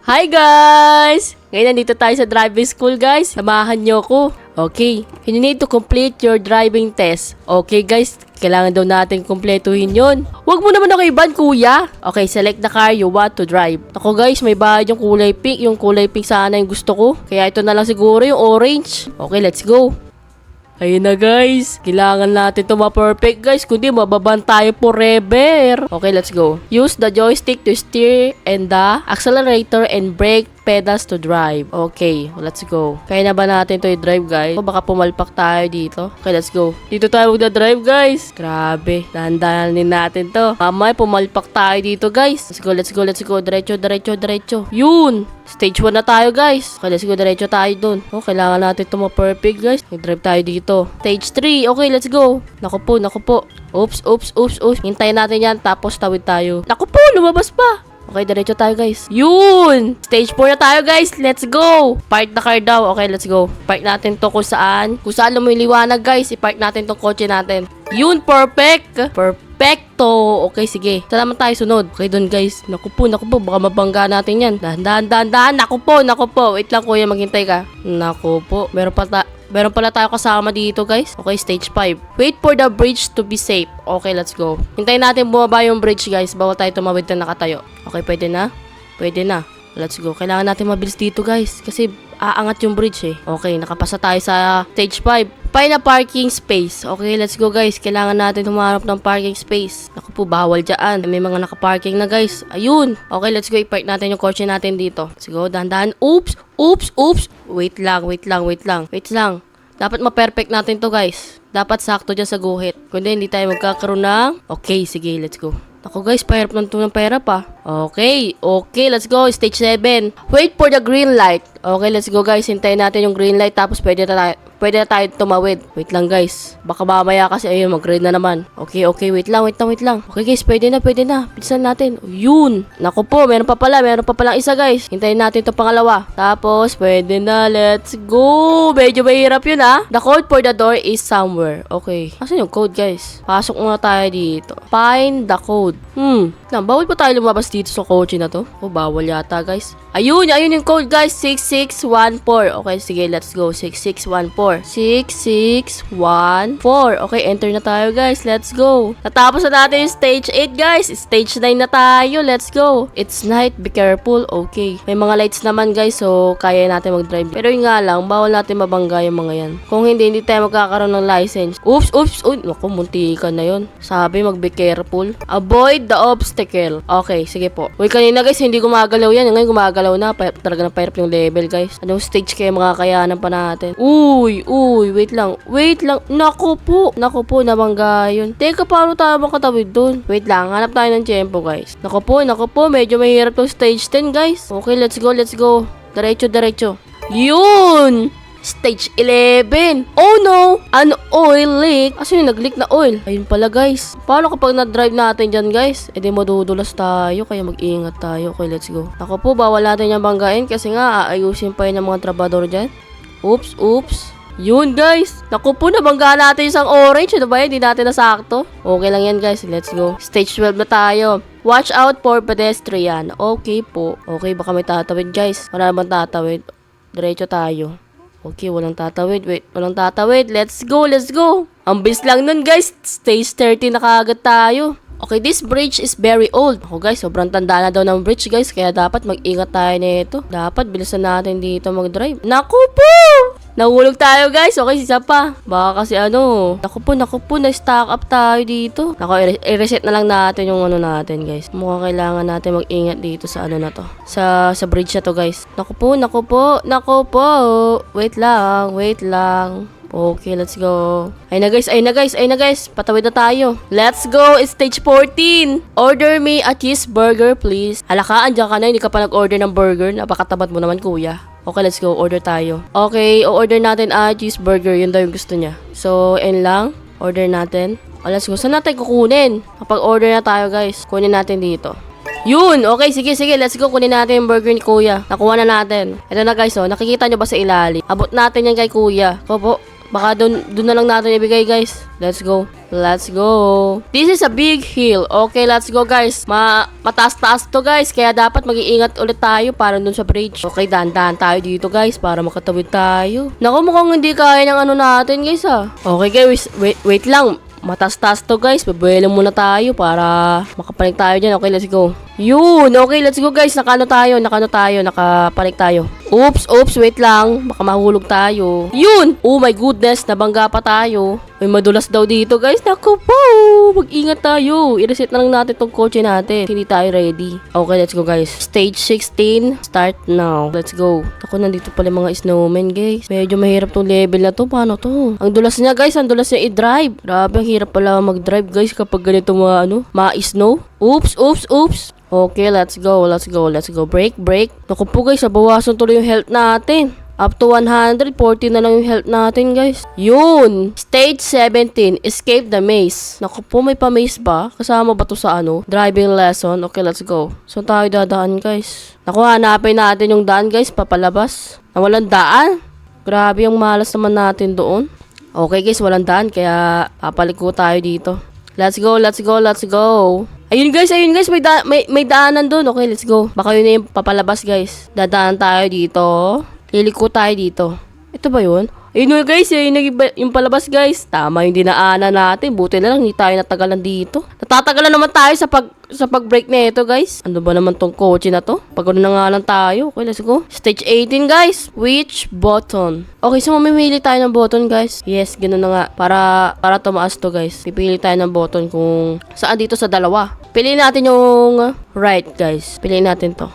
Hi guys! Ngayon nandito tayo sa driving school guys. Samahan nyo ko. Okay, you need to complete your driving test. Okay guys, kailangan daw natin kumpletuhin yon. Huwag mo naman ako iban kuya. Okay, select the car you want to drive. Ako guys, may bahid yung kulay pink. Yung kulay pink sana yung gusto ko. Kaya ito na lang siguro yung orange. Okay, let's go. Ayun na guys, kailangan natin ito ma-perfect guys, kundi mababan tayo forever. Okay, let's go. Use the joystick to steer and the accelerator and brake pedals to drive. Okay, let's go. Kaya na ba natin ito i-drive guys? O baka pumalpak tayo dito. Okay, let's go. Dito tayo magda-drive guys. Grabe, dahan-dahanin natin to. Mamay, pumalpak tayo dito guys. Let's go, let's go, let's go. Diretso, diretso, diretso. Yun! Stage 1 na tayo guys. Okay, let's go, diretso tayo dun. Oh, kailangan natin ito ma-perfect guys. Mag-drive tayo dito. Stage 3. Okay, let's go. Naku po, naku po. Oops, oops, oops, oops. Hintayin natin yan, tapos tawid tayo. Naku po, lumabas pa. Okay, diretso tayo guys. Yun! Stage 4 na tayo guys. Let's go! Park the car daw. Okay, let's go. Park natin to kung saan. Kung saan lumiliwanag guys. I-park natin tong kotse natin. Yun, perfect! Perfecto! Okay, sige. Saan naman tayo sunod? Okay, dun guys. Naku po. Baka mabangga natin yan. Dahan. Naku po. Wait lang kuya, maghintay ka. Naku po. Meron pala tayo kasama dito guys. Okay, stage 5. Wait for the bridge to be safe. Okay, let's go. Hintayin natin bumaba yung bridge guys. Bawal tayo tumawid na nakatayo. Okay, pwede na? Pwede na. Let's go. Kailangan natin mabilis dito guys. Kasi aangat yung bridge eh. Okay, nakapasa tayo sa stage 5. Find a parking space. Okay, let's go guys. Kailangan natin humarap ng parking space. Naku po, bawal dyan. May mga nakaparking na guys. Ayun. Okay, let's go. I-park natin yung kotse natin dito. Let's go. Dahan-dahan. Oops. Wait lang. Dapat ma-perfect natin to guys. Dapat sakto dyan sa guhit. Kundi hindi tayo magkakaroon ng... Okay, sige. Let's go. Ako guys, pahirap ng pera pa. Okay, let's go. Stage 7. Wait for the green light. Okay, let's go guys. Hintayin natin yung green light tapos pwede na tayo tumawid. Wait lang guys. Baka mamaya kasi ayun, mag-red na naman. Okay, wait lang. Okay guys, pwede na. Bilisan natin. Yun. Naku po, meron pa palang isa guys. Hintayin natin itong pangalawa. Tapos, pwede na. Let's go. Medyo mahirap yun ha. The code for the door is somewhere. Okay. Asan yung code guys? Pasok muna tayo dito. Find the code. Bawal pa tayo lumabas dito sa kotse na to. Oh, bawal yata guys. Ayun yung code guys. 6614. Okay, sige, let's go. 6614. 6614. Okay, enter na tayo guys. Let's go. Natapos na natin yung stage 8 guys. Stage 9 na tayo. Let's go. It's night. Be careful. Okay. May mga lights naman guys. So, kaya natin mag-drive. Pero yun nga lang, bawal natin mabangga yung mga yan. Kung hindi tayo magkakaroon ng license. Oops. Uy, naku, muntikan na yun. Sabi, mag-be careful. Avoid the obstacle. Okay, sige po. Uy, kanina guys, hindi gumagalaw yan. Ngayon gumagalaw na. Talaga na pahirap yung level guys. Anong stage kaya makakayanan pa natin? Uy, wait lang. Naku po, nabangga yun. Teka, paano tayo makatawid dun? Wait lang, hanap tayo ng tempo guys. Naku po, medyo mahirap tong stage 10 guys. Okay, let's go. Diretso. Yun! Stage 11. Oh no! An oil leak. Aso yung nag-leak na oil? Ayun pala guys. Paano kapag na-drive natin dyan guys? E di madudulas tayo. Kaya mag-iingat tayo. Okay, let's go. Ako po, bawal natin yung banggain. Kasi nga, aayusin pa yun ng mga trabador dyan. Oops. Yun guys. Naku po, nabangga natin isang orange. Ano ba yan? Hindi natin nasakto. Okay lang yan guys. Let's go. Stage 12 na tayo. Watch out for pedestrian. Okay po. Okay, baka may tatawid guys. Wala naman tatawid. Diretso tayo. Okay, walang tatawid. Let's go. Ang bilis lang nun guys. Stage 30 na kaagad tayo. Okay, this bridge is very old. Ako guys, sobrang tanda na daw ng bridge guys. Kaya dapat mag-ingat tayo nito. Dapat bilisan natin dito mag-drive. Naku po! Nahulog tayo guys. Okay, isa pa. Baka kasi Naku po, na-stack up tayo dito. Naku, i-reset na lang natin yung natin guys. Mukhang kailangan natin mag-ingat dito sa na to. Sa bridge na to guys. Naku po. Wait lang. Okay, let's go. Ayun na guys. Patawid na tayo. Let's go. It's stage 14. Order me a cheeseburger, please. Halaka, andyan ka na. Hindi ka pa nag-order ng burger. Napakatabat mo naman, kuya. Okay, let's go. Order tayo. Okay, o-order natin a cheeseburger. Yun daw yung gusto niya. So, and lang. Order natin. Oh, let's go. Saan natin kukunin? Kapag order na tayo, guys. Kunin natin dito. Yun! Okay, sige. Let's go. Kunin natin yung burger ni kuya. Nakuha na natin. Ito na guys, nakikita nyo ba sa ilalim? Abot natin yan kay kuya. Opo. Baka dun na lang natin ibigay, guys. Let's go. Let's go. This is a big hill. Okay, let's go, guys. Mataas-taas to, guys. Kaya dapat mag-iingat ulit tayo para dun sa bridge. Okay, dahan-dahan tayo dito, guys, para makatawid tayo. Naku, mukhang hindi kaya ng ano natin, guys, ah. Okay, guys. Wait lang. Matas-tas to, guys. Babuelang muna tayo para makapanik tayo dyan. Okay, let's go. Yun. Okay, let's go, guys. Nakano tayo. Nakapanik tayo. Oops. Wait lang. Baka mahulog tayo. Yun. Oh my goodness. Nabangga pa tayo. May madulas daw dito, guys. Naku po. Mag-ingat tayo. I-reset na lang natin tong kotse natin. Hindi tayo ready. Okay, let's go, guys. Stage 16. Start now. Let's go. Ako, nandito pala mga snowmen, guys. Medyo mahirap tong level na to. Paano to? Ang dulas niya, guys. Ang dulas niya i-drive. Grabe, ang hirap pala mag-drive, guys, kapag ganito mga snow. Oops. Okay, let's go. Break. Naku po, guys, bawasan tuloy yung health natin. Up to 140 na lang yung health natin, guys. Yun! Stage 17, escape the maze. Naku po, may pa-maze ba? Kasama ba to sa driving lesson? Okay, let's go. Saan tayo dadaan, guys? Naku, hanapin natin yung daan, guys, papalabas. Na walang daan? Grabe, yung malas naman natin doon. Okay, guys, walang daan, kaya papaliko tayo dito. Let's go. Ayun guys, may daanan doon. Okay, let's go. Baka yun na yung papalabas, guys. Dadaan tayo dito. Liliko tayo dito. Ito ba yun? Ayun nga, guys, yung palabas, guys. Tama yung dinaanan natin. Buti na lang, hindi tayo natagalan dito. Natatagalan naman tayo sa pag-break na ito, guys. Ano ba naman tong kotse na to? Pagod na nga lang tayo. Okay, let's go. Stage 18, guys. Which button? Okay, so mamimili tayo ng button, guys. Yes, ganun na nga. Para tumaas to, guys. Pipili tayo ng button kung saan dito sa dalawa. Piliin natin yung right, guys. Piliin natin to.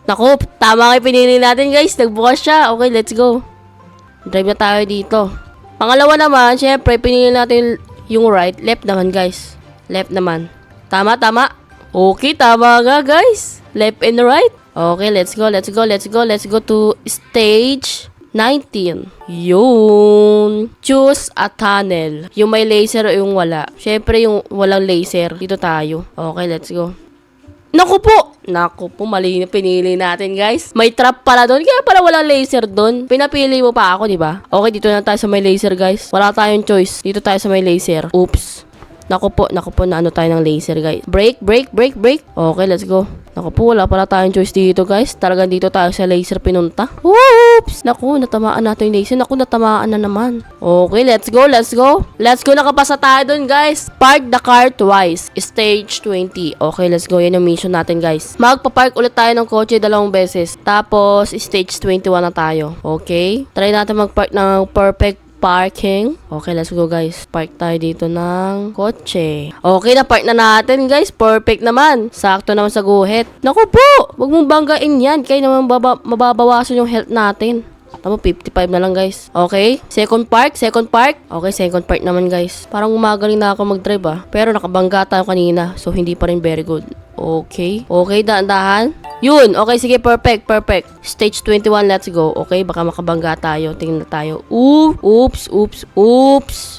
Naku, tama kayo pinili natin, guys. Nagbukas siya. Okay, let's go. Drive na tayo dito. Pangalawa naman, syempre, pinili natin yung right. Left naman, guys. Left naman. Tama. Okay, tama nga, guys. Left and right. Okay, let's go. Let's go to stage 19. Yun. Choose a tunnel. Yung may laser o yung wala. Syempre, yung walang laser. Dito tayo. Okay, let's go. Naku po, mali na pinili natin, guys. May trap pala doon, kaya pala walang laser doon. Pinapili mo pa ako, di ba? Okay, dito na tayo sa may laser, guys. Wala tayong choice. Dito tayo sa may laser. Oops. Naku po, na tayo ng laser, guys. Break. Okay, let's go. Naku po, wala pala tayong choice dito, guys. Talagang dito tayo sa laser pinunta. Oops! Naku, natamaan natin yung laser. Naku, natamaan na naman. Okay, let's go. Nakapasa tayo dun, guys. Park the car twice. Stage 20. Okay, let's go. Yan yung mission natin, guys. Magpa-park ulit tayo ng kotse 2 beses. Tapos, stage 21 na tayo. Okay? Try natin mag-park ng perfect parking. Okay, let's go, guys. Park tayo dito ng kotse. Okay, na-park na natin, guys. Perfect naman. Sakto naman sa guhit. Naku po! Huwag mong banggain yan. Kaya naman mababawasan yung health natin. Tama, 55 na lang, guys. Okay. Second park. Okay, second park naman, guys. Parang umagaling na ako mag-drive, ah. Pero nakabangga tayo kanina. So, hindi pa rin very good. Okay, dahan-dahan. Yun, okay, sige, perfect. Stage 21, let's go. Okay, baka makabangga tayo. Tingnan tayo. Oops.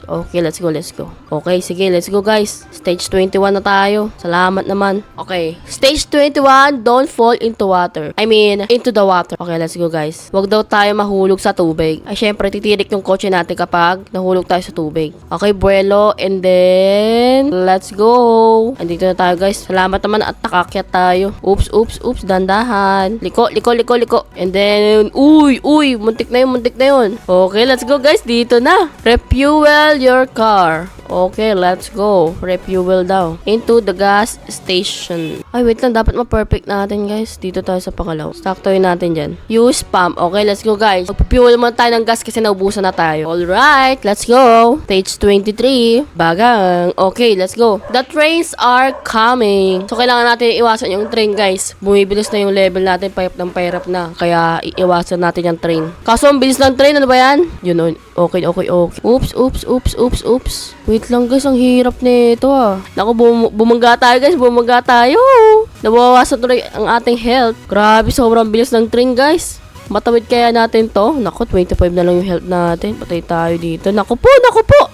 Okay, let's go. Okay, sige, let's go, guys. Stage 21 na tayo. Salamat naman. Okay, stage 21, don't fall into the water. Okay, let's go, guys. Huwag daw tayo mahulog sa tubig. Ay, syempre, titirik yung kotse natin kapag nahulog tayo sa tubig. Okay, buwelo, and then, let's go. Andito na tayo, guys. Salamat naman at nakakyat tayo. Oops. Dandahan. Liko. And then, uy, muntik na yun. Okay, let's go, guys. Dito na. Refuel your car. Okay, let's go. Refuel daw. Into the gas station. Ay, wait lang. Dapat ma-perfect natin, guys. Dito tayo sa pangalaw. Saktoin natin dyan. Use pump. Okay, let's go, guys. Magpa-fuel muna tayo ng gas kasi naubusan na tayo. Alright, let's go. Stage 23. Bagang. Okay, let's go. The trains are coming. So, kailangan natin iwasan yung train, guys. Bumibilis na yung level natin. Pahirap na. Kaya, iwasan natin yung train. Kaso, ang bilis ng train. Ano ba yan? Yun. Okay. Oops. Wait lang, guys, ang hirap nito, ah. Naku, bumangga tayo. Nabawasan tuloy ang ating health. Grabe, sobrang bilis ng train, guys. Matawid kaya natin to? Naku, 25 na lang yung health natin. Patay tayo dito. Naku po.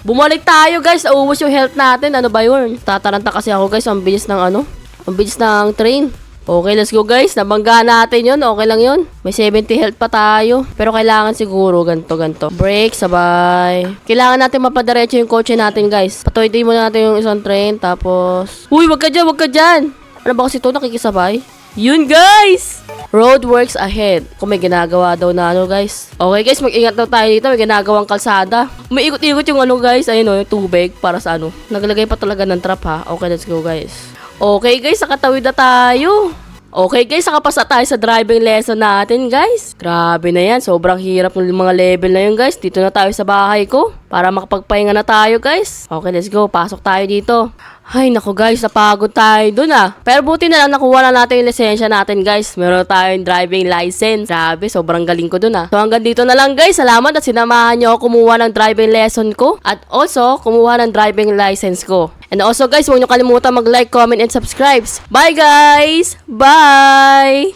Bumalik tayo, guys. Naubos yung health natin. Ano ba yun? Tataranta kasi ako, guys. Ang bilis ng train. Okay, let's go guys. Nabangga natin yun. Okay lang yun. May 70 health pa tayo. Pero kailangan siguro ganto. Break, sabay. Kailangan natin mapadiretso yung kotse natin guys. Patoy-toy muna natin yung isang train. Tapos... Uy, wag ka dyan. Ano ba kasi ito? Nakikisabay? Yun guys! Roadworks ahead. Kung may ginagawa daw na ano guys. Okay guys, mag-ingat daw tayo dito. May ginagawang kalsada. Umiikot-ikot yung ano guys. Ayun o, yung tubig. Para sa ano. Naglagay pa talaga ng trap ha. Okay, let's go guys. Okay guys, nakatawid na tayo. Okay guys, nakapasa tayo sa driving lesson natin guys. Grabe na yan, sobrang hirap ng mga level na yun guys. Dito na tayo sa bahay ko para makapagpahinga na tayo guys. Okay, let's go, pasok tayo dito. Ay naku guys, napagod tayo dun ah. Pero buti na lang nakuha na natin yung lisensya natin guys. Meron tayong driving license. Grabe, sobrang galing ko dun ah. So hanggang dito na lang guys, salamat at sinamahan nyo ako kumuha ng driving lesson ko. At also, kumuha ng driving license ko. And also guys, huwag nyo kalimutan mag-like, comment, and subscribe. Bye guys! Bye!